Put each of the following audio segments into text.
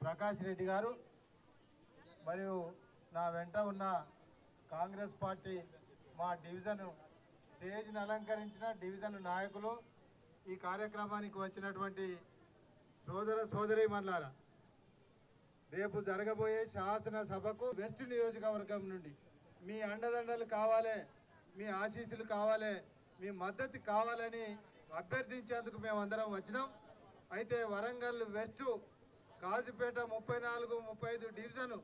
ప్రకాష్ రెడ్డి గారు మరియు నా వెంట ఉన్న కాంగ్రెస్ పార్టీ మా డివిజన్ స్టేజ్ని అలంకరించిన డివిజన్ నాయకులు, ఈ కార్యక్రమానికి వచ్చినటువంటి సోదర సోదరీమణులారా, రేపు జరగబోయే శాసనసభకు వెస్ట్ నియోజకవర్గం నుండి మీ అండదండలు కావాలి, మీ ఆశీస్సులు కావాలి, మీ మద్దతు కావాలని అభ్యర్థించేందుకు మేమందరం వచ్చినాం. అయితే వరంగల్ వెస్ట్ కాజుపేట 34-35 డివిజన్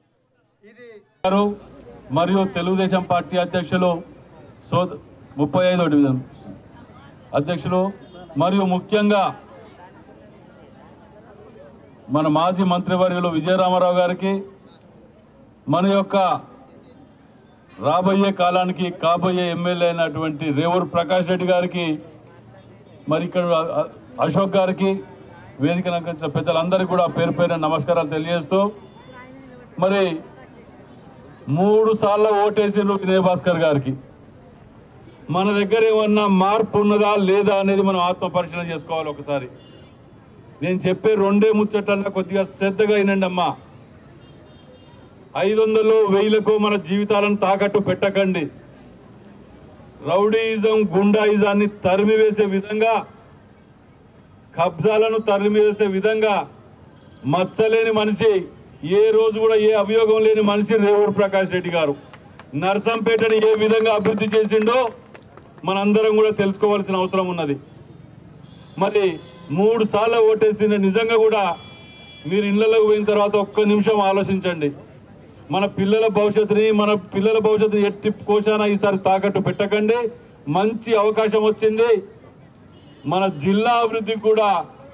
ఇది మరియు తెలుగుదేశం పార్టీ అధ్యక్షులు 35వ డివిజన్ అధ్యక్షులు మరియు ముఖ్యంగా మన మాజీ మంత్రివర్యులు విజయరామారావు గారికి, మన యొక్క రాబోయే కాలానికి కాబోయే ఎమ్మెల్యే అయినటువంటి రేవూరు ప్రకాష్ రెడ్డి గారికి, మరి ఇక్కడ అశోక్ గారికి, వేదిక అలంకరించిన పెద్దలందరికీ కూడా పేరు పేరున నమస్కారాలు తెలియజేస్తూ, మరి 3 సార్లు ఓటేసిన వినయ్ భాస్కర్ గారికి మన దగ్గర ఏమన్నా మార్పు ఉన్నదా లేదా అనేది మనం ఆత్మ పరిశీలన చేసుకోవాలి. ఒకసారి నేను చెప్పే 2 ముచ్చట్లన్నా కొద్దిగా శ్రద్ధగా వినండి అమ్మా. 500-1000 మన జీవితాలను తాకట్టు పెట్టకండి. రౌడీయిజం, గుండాయిజాన్ని తరిమివేసే విధంగా, కబ్జాలను తరిమివేసే విధంగా మచ్చలేని మనిషి, ఏ రోజు కూడా ఏ అభియోగం లేని మనిషి రేవూరు ప్రకాష్ రెడ్డి గారు. నర్సంపేటని ఏ విధంగా అభివృద్ధి చేసిండో మనందరం కూడా తెలుసుకోవాల్సిన అవసరం ఉన్నది. మరి 3 సార్లు ఓటేసిన నిజంగా కూడా మీరు ఇళ్లలోకి పోయిన తర్వాత ఒక్క నిమిషం ఆలోచించండి. మన పిల్లల భవిష్యత్తుని ఎట్టి కోశాన ఈసారి తాకట్టు పెట్టకండి. మంచి అవకాశం వచ్చింది. మన జిల్లా అభివృద్ధికి కూడా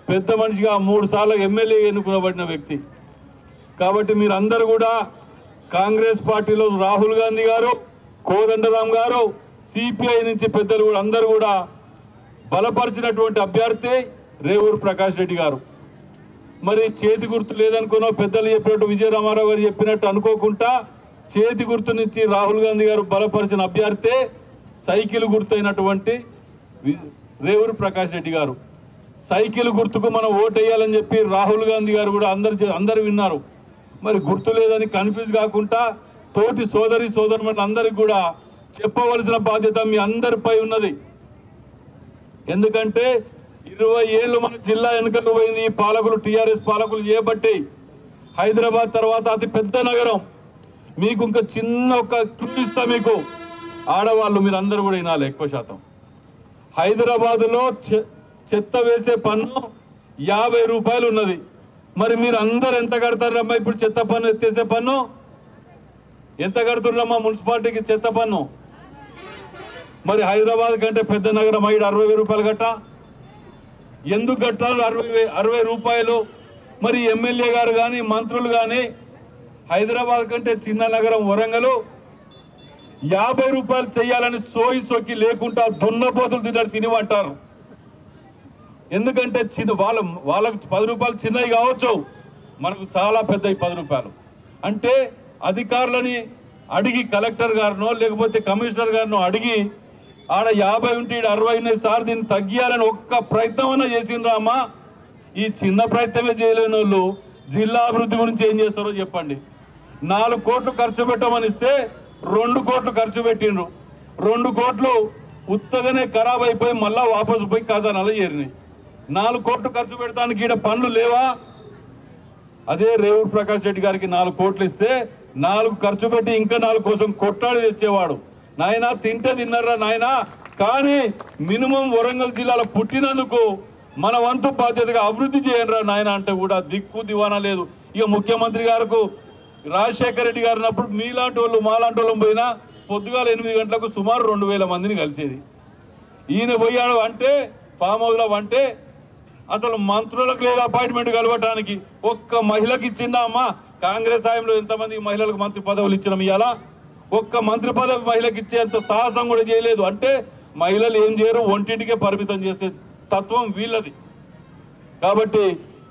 పెద్ద మనిషిగా 3 సార్లు ఎమ్మెల్యే ఎన్నుకోబడిన వ్యక్తి కాబట్టి మీరందరూ కూడా కాంగ్రెస్ పార్టీలో రాహుల్ గాంధీ గారు, కోదండరామ్ గారు, సిపిఐ నుంచి పెద్దలు కూడా అందరూ కూడా బలపరిచినటువంటి అభ్యర్థి రేవూరు ప్రకాష్ రెడ్డి గారు. మరి చేతి గుర్తు లేదనుకున్నా పెద్దలు చెప్పినట్టు, విజయరామారావు గారు చెప్పినట్టు అనుకోకుండా చేతి గుర్తు నుంచి రాహుల్ గాంధీ గారు బలపరిచిన అభ్యర్థి సైకిల్ గుర్తు అయినటువంటి రేవూరు ప్రకాష్ రెడ్డి గారు. సైకిల్ గుర్తుకు మనం ఓటేయాలని చెప్పి రాహుల్ గాంధీ గారు కూడా అందరు విన్నారు. మరి గుర్తు లేదని కన్ఫ్యూజ్ కాకుండా తోటి సోదరులు అందరికి కూడా చెప్పవలసిన బాధ్యత మీ అందరిపై ఉన్నది. ఎందుకంటే 20 ఏళ్ళు మన జిల్లా వెనుకకు పోయింది. ఈ పాలకులు, టీఆర్ఎస్ పాలకులు చేయబట్టి హైదరాబాద్ తర్వాత అతి పెద్ద నగరం. మీకు ఇంకా చిన్న ఒక క్లిప్పిస్తా, మీకు ఆడవాళ్ళు మీరందరూ కూడా వినాలి. ఎక్కువ శాతం హైదరాబాద్లో చెత్త వేసే పన్ను 50 రూపాయలు ఉన్నది. మరి మీరు అందరు ఎంత కడతారమ్మా? ఇప్పుడు చెత్త పన్ను, ఎత్తేసే పన్ను ఎంత కడుతున్నారమ్మా మున్సిపాలిటీకి చెత్త పన్ను? మరి హైదరాబాద్ కంటే పెద్ద నగరం 60 రూపాయలు కట్ట. ఎందుకు కట్టాలి 60 రూపాయలు? మరి ఎమ్మెల్యే గారు కానీ మంత్రులు కానీ హైదరాబాద్ కంటే చిన్న నగరం వరంగల్ 50 రూపాయలు చేయాలని సోకి లేకుండా దున్నపోతులు తినివంటారు. ఎందుకంటే వాళ్ళకు 10 రూపాయలు చిన్నవి కావచ్చు, మనకు చాలా పెద్దవి 10 రూపాయలు. అంటే అధికారులని అడిగి, కలెక్టర్ గారినో లేకపోతే కమిషనర్ గారినో అడిగి ఆడ 50 ఉంటే 60 సార్ దీన్ని తగ్గియాలని ఒక్క ప్రయత్నం అన్నా చేసిండ్రా అమ్మా? ఈ చిన్న ప్రయత్నమే చేయలేని వాళ్ళు జిల్లా అభివృద్ధి గురించి ఏం చేస్తారో చెప్పండి. 4 కోట్లు ఖర్చు పెట్టమని ఇస్తే 2 కోట్లు ఖర్చు పెట్టిండ్రు. 2 కోట్లు ఉత్తగానే ఖరాబ్ అయిపోయి మళ్ళా వాపసు పోయి ఖజానాలో చేరినాయి. 4 కోట్లు ఖర్చు పెడతానికి ఈడ పనులు లేవా? అదే రేవూరు ప్రకాష్ రెడ్డి గారికి 4 కోట్లు ఇస్తే 4 ఖర్చు పెట్టి ఇంకా 4 కోసం కొట్టాడి తెచ్చేవాడు. నాయన తింటే తిన్నారా నాయన, కానీ మినిమం వరంగల్ జిల్లాలో పుట్టినందుకు మన వంతు బాధ్యతగా అభివృద్ధి చేయండి రా నాయన అంటే కూడా దిక్కు దివానా లేదు. ఇక ముఖ్యమంత్రి గారికి రాజశేఖర రెడ్డి గారు ఉన్నప్పుడు మీలాంటి వాళ్ళు మాలాంటి వాళ్ళం పోయినా పొద్దుగాల 8 గంటలకు సుమారు 2000 మందిని కలిసేది. ఈయన పోయాడు అంటే ఫామ్ హౌస్లో అంటే అసలు మంత్రులకు లేదు అపాయింట్మెంట్ కలవటానికి. ఒక్క మహిళకి ఇచ్చిందా అమ్మా? కాంగ్రెస్ హయాంలో ఎంతమంది మహిళలకు మంత్రి పదవులు ఇచ్చినాం? ఇవాళ ఒక్క మంత్రి పదవి మహిళకి ఇచ్చేంత సాహసం కూడా చేయలేదు. అంటే మహిళలు ఏం చేయరు, ఒంటింటికే పరిమితం చేసే తత్వం వీళ్ళది. కాబట్టి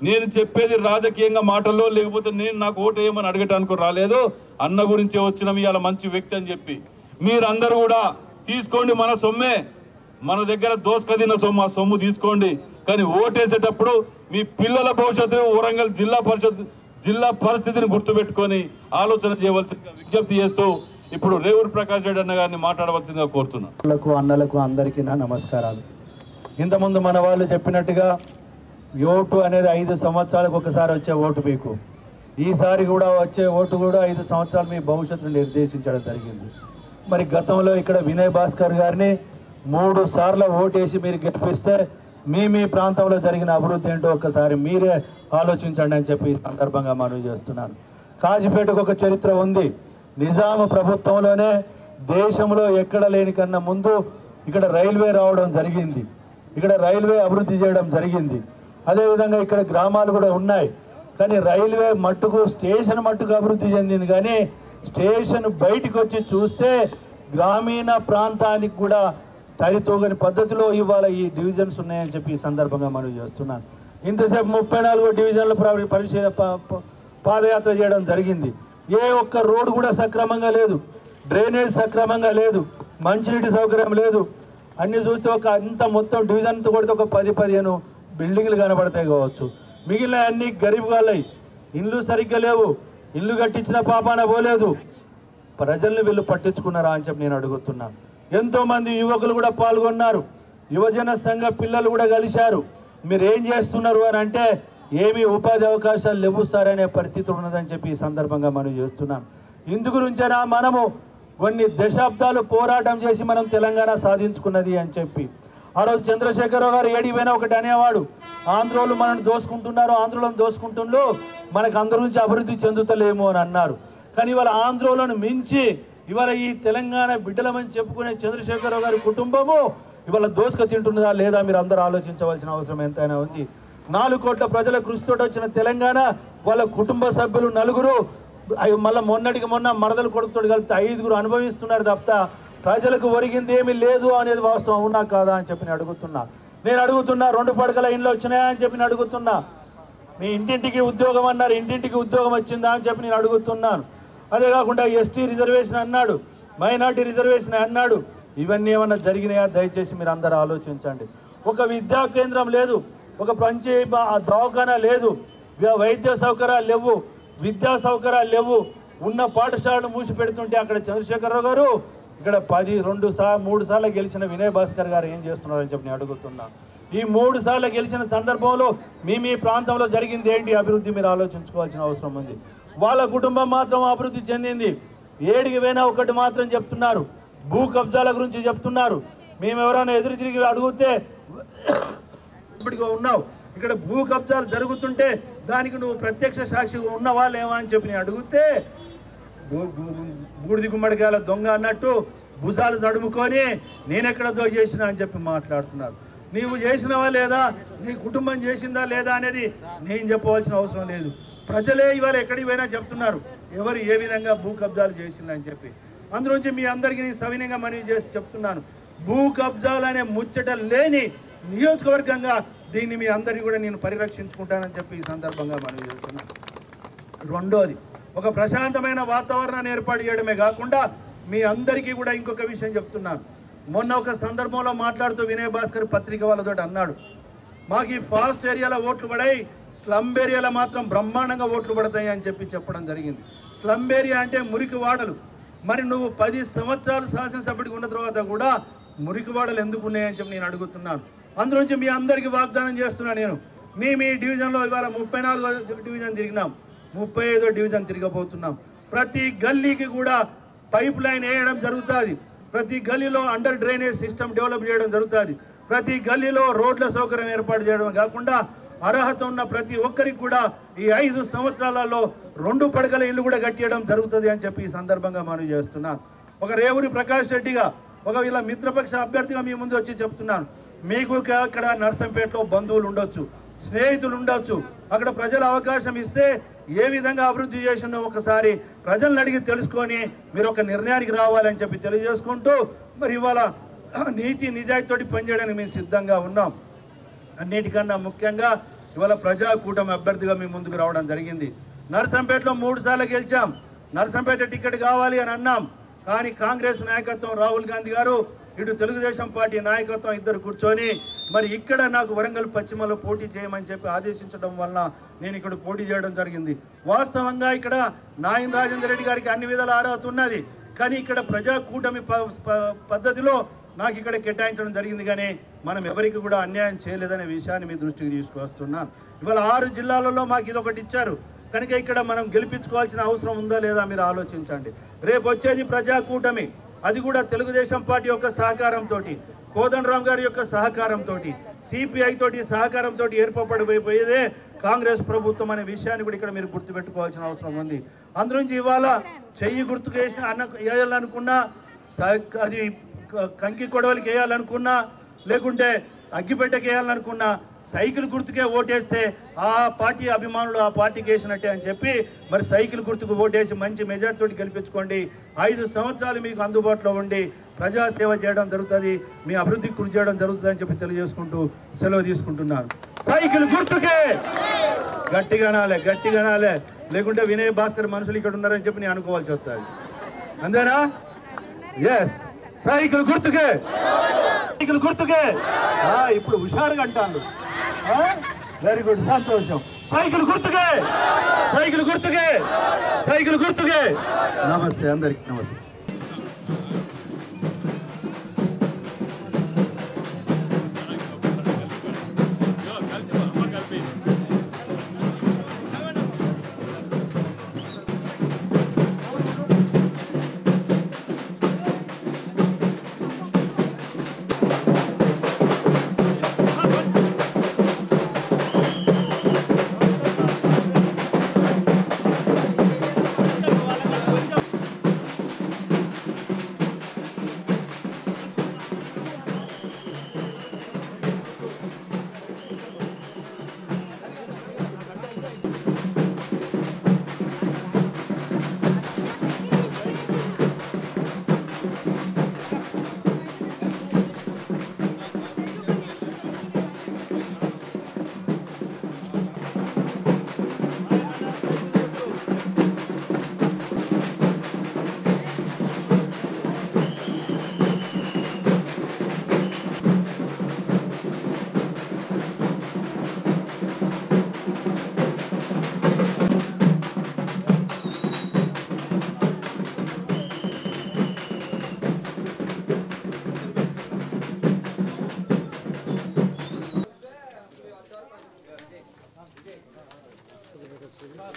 నేను చెప్పేది రాజకీయంగా మాటల్లో, లేకపోతే నాకు ఓటు వేయమని అడగటానికి రాలేదు. అన్న గురించే వచ్చినాం ఇవాళ, మంచి వ్యక్తి అని చెప్పి. మీరందరూ కూడా తీసుకోండి, మన సొమ్మే, మన దగ్గర దోసుకదిన సొమ్ము, ఆ సొమ్ము తీసుకోండి. కానీ ఓటేసేటప్పుడు మీ పిల్లల భవిష్యత్తు, వరంగల్ జిల్లా పరిషత్ జిల్లా పరిస్థితిని గుర్తుపెట్టుకొని ఆలోచన చేయవలసిందిగా విజ్ఞప్తి చేస్తూ ఇప్పుడు రేవూరి ప్రకాష్ రెడ్డి అన్న గారిని మాట్లాడవలసిందిగా కోరుతున్నాను. అన్నలకు అందరికీ నా నమస్కారాలు. ఇంతకుముందు మన వాళ్ళు చెప్పినట్టుగా ఓటు అనేది 5 సంవత్సరాలకు ఒకసారి వచ్చే ఓటు మీకు. ఈసారి కూడా వచ్చే ఓటు కూడా 5 సంవత్సరాలు మీ భవిష్యత్తును నిర్దేశించడం జరిగింది. మరి గతంలో ఇక్కడ వినయ్ భాస్కర్ గారిని 3 సార్లు ఓటేసి మీరు గెలిపిస్తే మీ ప్రాంతంలో జరిగిన అభివృద్ధి ఏంటో ఒక్కసారి మీరే ఆలోచించండి అని చెప్పి ఈ సందర్భంగా మనవి చేస్తున్నాను. కాజీపేటకు ఒక చరిత్ర ఉంది. నిజాము ప్రభుత్వంలోనే దేశంలో ఎక్కడ లేని కన్నా ముందు ఇక్కడ రైల్వే రావడం జరిగింది. ఇక్కడ రైల్వే అభివృద్ధి చేయడం జరిగింది. అదేవిధంగా ఇక్కడ గ్రామాలు కూడా ఉన్నాయి. కానీ రైల్వే మట్టుకు స్టేషన్ మట్టుకు అభివృద్ధి చెందింది. కానీ స్టేషన్ బయటకు వచ్చి చూస్తే గ్రామీణ ప్రాంతానికి కూడా తరితూగని పద్ధతిలో ఇవాళ ఈ డివిజన్స్ ఉన్నాయని చెప్పి ఈ సందర్భంగా మనం చేస్తున్నాను. ఇంతసేపు 34 డివిజన్ల పాదయాత్ర చేయడం జరిగింది. ఏ ఒక్క రోడ్డు కూడా సక్రమంగా లేదు, డ్రైనేజ్ సక్రమంగా లేదు, మంచినీటి సౌకర్యం లేదు. అన్ని చూస్తే ఒక అంత మొత్తం డివిజన్తో కొడితే ఒక 10-15 బిల్డింగ్లు కనబడతాయి కావచ్చు. మిగిలిన అన్ని గరీబ్ వాళ్ళయి, ఇల్లు సరిగ్గా లేవు, ఇల్లు కట్టించిన పాపాన పోలేదు. ప్రజల్ని వీళ్ళు పట్టించుకున్నారా అని చెప్పి నేను అడుగుతున్నాను. ఎంతో మంది యువకులు కూడా పాల్గొన్నారు, యువజన సంఘ పిల్లలు కూడా కలిశారు. మీరు ఏం చేస్తున్నారు అని అంటే ఏమీ ఉపాధి అవకాశాలు లేవు సార్ అనే పరిస్థితి ఉన్నదని చెప్పి ఈ సందర్భంగా మనం చేస్తున్నాం. ఇందు గురించేనా మనము కొన్ని దశాబ్దాలు పోరాటం చేసి మనం తెలంగాణ సాధించుకున్నది అని చెప్పి. ఆ రోజు చంద్రశేఖరరావు గారు ఏడిపోయినా ఒకటి అనేవాడు, ఆంధ్రోలు మనల్ని దోసుకుంటున్నారు, ఆంధ్రోలను దోసుకుంటుండ్రు, మనకు అందరి నుంచి అభివృద్ధి చెందుతలేము అని అన్నారు. కానీ ఇవాళ ఆంధ్రోలను మించి ఇవాళ ఈ తెలంగాణ బిడ్డలమని చెప్పుకునే చంద్రశేఖరరావు గారి కుటుంబము ఇవాళ దోసుక తింటున్నదా లేదా మీరు అందరూ ఆలోచించవలసిన అవసరం ఎంతైనా ఉంది. 4 కోట్ల ప్రజల కృషితో వచ్చిన తెలంగాణ వాళ్ళ కుటుంబ సభ్యులు 4 మళ్ళీ మొన్నటికి మొన్న మరదలు కొడుకుతో కలిపితే 5 అనుభవిస్తున్నారు తప్ప ప్రజలకు ఒరిగింది ఏమీ లేదు అనేది వాస్తవం అవునా కాదా అని చెప్పి నేను అడుగుతున్నా 2 పడకల ఇండ్లు వచ్చినాయా అని చెప్పి అడుగుతున్నా. మీ ఇంటింటికి ఉద్యోగం అన్నారు, ఇంటింటికి ఉద్యోగం వచ్చిందా అని చెప్పి నేను అడుగుతున్నాను. అదే కాకుండా ఎస్టీ రిజర్వేషన్ అన్నాడు, మైనార్టీ రిజర్వేషన్ అన్నాడు. ఇవన్నీ ఏమన్నా జరిగినాయా? దయచేసి మీరు అందరూ ఆలోచించండి. ఒక విద్యా కేంద్రం లేదు, ఒక పంచి దవాఖానా లేదు, వైద్య సౌకర్యాలు లేవు, విద్యా సౌకర్యాలు లేవు. ఉన్న పాఠశాలను మూసి పెడుతుంటే అక్కడ చంద్రశేఖరరావు గారు ఇక్కడ 3 సార్లు గెలిచిన వినయ్ భాస్కర్ గారు ఏం చేస్తున్నారని చెప్పి నేను అడుగుతున్నాను. ఈ 3 సార్లు గెలిచిన సందర్భంలో మీ ప్రాంతంలో జరిగింది ఏంటి అభివృద్ధి మీరు ఆలోచించుకోవాల్సిన అవసరం ఉంది. వాళ్ళ కుటుంబం మాత్రం అభివృద్ధి చెందింది. ఏడికి పోయినా ఒకటి మాత్రం చెప్తున్నారు, భూ కబ్జాల గురించి చెప్తున్నారు. మేము ఎవరైనా ఎదురు తిరిగి అడిగితే ఇప్పటికీ ఉన్నావు, ఇక్కడ భూ కబ్జాలు జరుగుతుంటే దానికి నువ్వు ప్రత్యక్ష సాక్షిగా ఉన్నవా లేవా అని చెప్పి నేను అడిగితే బూడిది గుమ్మడికాయల దొంగ అన్నట్టు భుజాలు నడుముకొని నేనెక్కడ చేసినా అని చెప్పి మాట్లాడుతున్నారు. నీవు చేసినవా లేదా, నీ కుటుంబం చేసిందా లేదా అనేది నేను చెప్పవలసిన అవసరం లేదు. ప్రజలే ఇవాళ ఎక్కడికి పోయినా చెప్తున్నారు ఎవరు ఏ విధంగా భూ కబ్జాలు చేసిందని చెప్పి. అందులోంచి మీ అందరికీ నేను సవినయంగా మనవి చేసి చెప్తున్నాను, భూ కబ్జాలు అనే ముచ్చట లేని నియోజకవర్గంగా దీన్ని మీ అందరినీ కూడా నేను పరిరక్షించుకుంటానని చెప్పి ఈ సందర్భంగా మనవి చేస్తున్నాను. రెండోది, ఒక ప్రశాంతమైన వాతావరణాన్ని ఏర్పాటు చేయడమే కాకుండా మీ అందరికీ కూడా ఇంకొక విషయం చెప్తున్నాను. మొన్న ఒక సందర్భంలో మాట్లాడుతూ వినయ్ భాస్కర్ పత్రిక వాళ్ళతో అన్నాడు, మాకు ఈ ఫారెస్ట్ ఏరియాలో ఓట్లు పడాయి, స్లమ్ ఏరియాలో మాత్రం బ్రహ్మాండంగా ఓట్లు పడతాయి అని చెప్పడం జరిగింది. స్లమ్ ఏరియా అంటే మురికి వాడలు. మరి నువ్వు 10 సంవత్సరాలు శాసనసభ్యుడికి ఉన్న తర్వాత కూడా మురికి వాడలు ఎందుకు ఉన్నాయని చెప్పి నేను అడుగుతున్నాను. అందులోంచి మీ అందరికీ వాగ్దానం చేస్తున్నా, నేను మీ డివిజన్లో ఇవాళ 34వ డివిజన్ తిరిగినాం, 35వ డివిజన్ తిరగబోతున్నాం. ప్రతి గల్లీకి కూడా పైప్ లైన్ వేయడం జరుగుతుంది, ప్రతి గల్లీలో అండర్ డ్రైనేజ్ సిస్టమ్ డెవలప్ చేయడం జరుగుతుంది, ప్రతి గల్లీలో రోడ్ల సౌకర్యం ఏర్పాటు చేయడం కాకుండా అర్హత ఉన్న ప్రతి ఒక్కరికి కూడా ఈ 5 సంవత్సరాలలో 2 పడకల ఇల్లు కూడా కట్టేయడం జరుగుతుంది అని చెప్పి ఈ సందర్భంగా మనం చేస్తున్నాను. ఒక రేవూరి ప్రకాష్ రెడ్డిగా, ఒక వీళ్ళ మిత్రపక్ష అభ్యర్థిగా మీ ముందు వచ్చి చెప్తున్నాను, మీకు అక్కడ నర్సంపేటలో బంధువులు ఉండొచ్చు, స్నేహితులు ఉండొచ్చు, అక్కడ ప్రజల అవకాశం ఇస్తే ఏ విధంగా అభివృద్ధి చేసిందో ఒకసారి ప్రజలను అడిగి తెలుసుకొని మీరు ఒక నిర్ణయానికి రావాలని చెప్పి తెలియజేసుకుంటూ, మరి ఇవాళ నీతి నిజాయితీతోటి పనిచేయడానికి మేము సిద్ధంగా ఉన్నాం. అన్నిటికన్నా ముఖ్యంగా ఇవాళ ప్రజా కూటమి అభ్యర్థిగా మీ ముందుకు రావడం జరిగింది. నర్సంపేటలో 3 సార్లు గెలిచాం, నర్సంపేట టికెట్ కావాలి అని అన్నాం. కానీ కాంగ్రెస్ నాయకత్వం రాహుల్ గాంధీ గారు ఇటు తెలుగుదేశం పార్టీ నాయకత్వం ఇద్దరు కూర్చొని మరి ఇక్కడ నాకు వరంగల్ పశ్చిమలో పోటీ చేయమని చెప్పి ఆదేశించడం వలన నేను ఇక్కడ పోటీ చేయడం జరిగింది. వాస్తవంగా ఇక్కడ నాయన్ రాజేందర్ రెడ్డి గారికి అన్ని విధాల అర్హత ఉన్నది, కానీ ఇక్కడ ప్రజా కూటమి పద్ధతిలో నాకు ఇక్కడ కేటాయించడం జరిగింది. కానీ మనం ఎవరికి కూడా అన్యాయం చేయలేదనే విషయాన్ని మీ దృష్టికి తీసుకువస్తున్నాను. ఇవాళ 6 జిల్లాలలో మాకు ఇదొకటి ఇచ్చారు కనుక ఇక్కడ మనం గెలిపించుకోవాల్సిన అవసరం ఉందా లేదా మీరు ఆలోచించండి. రేపు వచ్చేది ప్రజా కూటమి, అది కూడా తెలుగుదేశం పార్టీ యొక్క సహకారంతో, కోదండరాం గారి యొక్క సహకారంతో, సిపిఐ తోటి సహకారంతో ఏర్పడిపోయేదే కాంగ్రెస్ ప్రభుత్వం అనే విషయాన్ని కూడా ఇక్కడ మీరు గుర్తుపెట్టుకోవాల్సిన అవసరం ఉంది. అందులోంచి ఇవాళ చెయ్యి గుర్తుకు వేయాలనుకున్నా, అది కంకి కొడవలికి వేయాలనుకున్నా, లేకుంటే అగ్గిపెట్టెకి వేయాలనుకున్నా సైకిల్ గుర్తుకే ఓటేస్తే ఆ పార్టీ అభిమానులు ఆ పార్టీకి వేసినట్టే అని చెప్పి మరి సైకిల్ గుర్తుకు ఓటేసి మంచి మెజార్టీతో గెలిపించుకోండి. 5 సంవత్సరాలు మీకు అందుబాటులో ఉండి ప్రజాసేవ చేయడం జరుగుతుంది, మీ అభివృద్ధికి కృషి చేయడం జరుగుతుంది అని చెప్పి తెలియజేసుకుంటూ సెలవు తీసుకుంటున్నాను. సైకిల్ గుర్తుకే గట్టిగా నాలే, లేకుంటే వినయ్ భాస్కర్ మనుషులు ఇక్కడ ఉన్నారని చెప్పి నేను అనుకోవాల్సి వస్తుంది. అంతేనా? ఎస్, సైకిల్ గుర్తుకే, సైకిల్ గుర్తుకే. ఇప్పుడు హుషారుగా అంటాను. వెరీ గుడ్, సంతోషం. సైకిల్ గుర్తుకే, సైకిల్ గుర్తుకే, సైకిల్ గుర్తుకే. నమస్తే, అందరికి నమస్తే.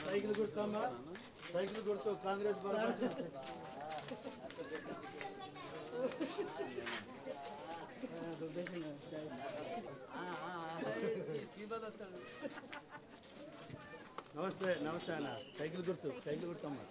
సైకిల్ గుర్తమ్మా, సైకిల్ గుర్తు కాంగ్రెస్ నమస్తే. నమస్తే అన్న. సైకిల్ గుర్తు, సైకిల్ గుర్తమ్మా.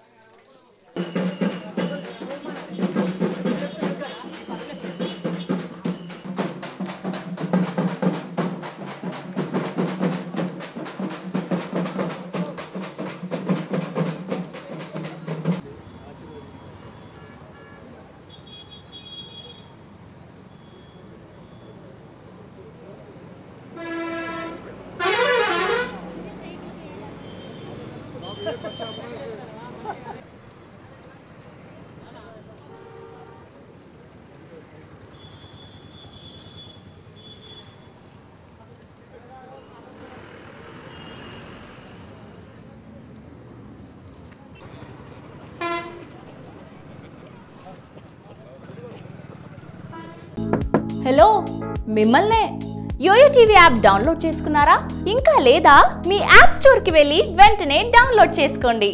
హలో, మిమ్మల్నే. యోయో టీవీ యాప్ డౌన్లోడ్ చేసుకున్నారా? ఇంకా లేదా? మీ యాప్ స్టోర్కి వెళ్ళి వెంటనే డౌన్లోడ్ చేసుకోండి.